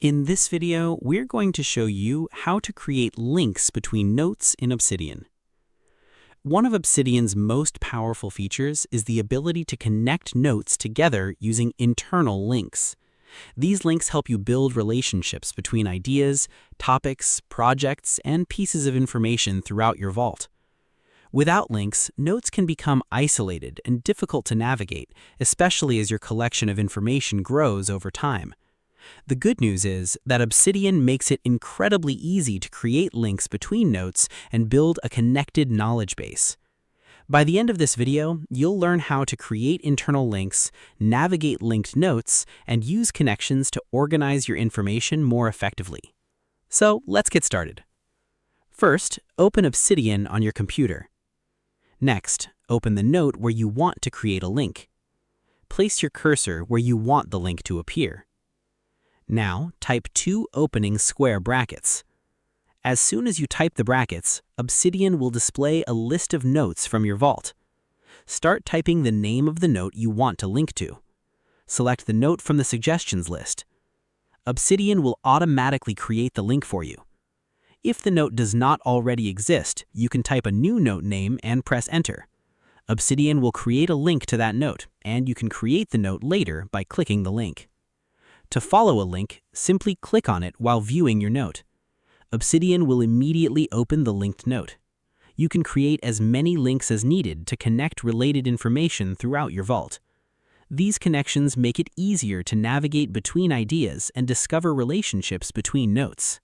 In this video, we're going to show you how to create links between notes in Obsidian. One of Obsidian's most powerful features is the ability to connect notes together using internal links. These links help you build relationships between ideas, topics, projects, and pieces of information throughout your vault. Without links, notes can become isolated and difficult to navigate, especially as your collection of information grows over time. The good news is that Obsidian makes it incredibly easy to create links between notes and build a connected knowledge base. By the end of this video, you'll learn how to create internal links, navigate linked notes, and use connections to organize your information more effectively. So let's get started. First, open Obsidian on your computer. Next, open the note where you want to create a link. Place your cursor where you want the link to appear. Now, type two opening square brackets. As soon as you type the brackets, Obsidian will display a list of notes from your vault. Start typing the name of the note you want to link to. Select the note from the suggestions list. Obsidian will automatically create the link for you. If the note does not already exist, you can type a new note name and press Enter. Obsidian will create a link to that note, and you can create the note later by clicking the link. To follow a link, simply click on it while viewing your note. Obsidian will immediately open the linked note. You can create as many links as needed to connect related information throughout your vault. These connections make it easier to navigate between ideas and discover relationships between notes.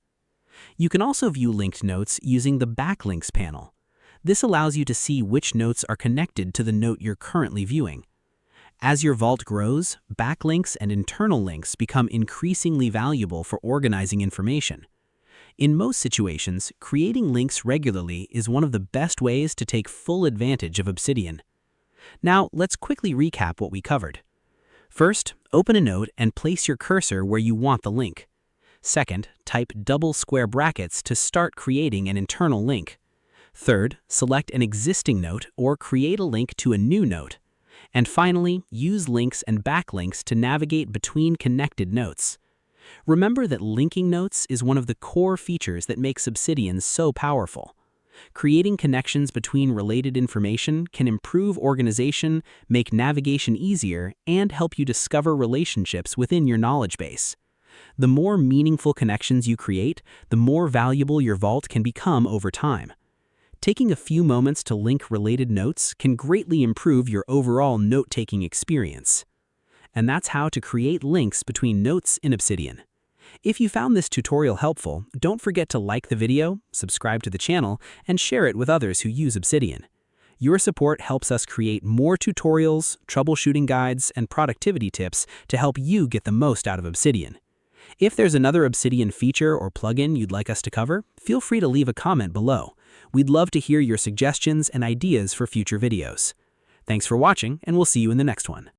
You can also view linked notes using the backlinks panel. This allows you to see which notes are connected to the note you're currently viewing. As your vault grows, backlinks and internal links become increasingly valuable for organizing information. In most situations, creating links regularly is one of the best ways to take full advantage of Obsidian. Now, let's quickly recap what we covered. First, open a note and place your cursor where you want the link. Second, type double square brackets to start creating an internal link. Third, select an existing note or create a link to a new note. And finally, use links and backlinks to navigate between connected notes. Remember that linking notes is one of the core features that makes Obsidian so powerful. Creating connections between related information can improve organization, make navigation easier, and help you discover relationships within your knowledge base. The more meaningful connections you create, the more valuable your vault can become over time. Taking a few moments to link related notes can greatly improve your overall note-taking experience. And that's how to create links between notes in Obsidian. If you found this tutorial helpful, don't forget to like the video, subscribe to the channel, and share it with others who use Obsidian. Your support helps us create more tutorials, troubleshooting guides, and productivity tips to help you get the most out of Obsidian. If there's another Obsidian feature or plugin you'd like us to cover, feel free to leave a comment below. We'd love to hear your suggestions and ideas for future videos. Thanks for watching, and we'll see you in the next one.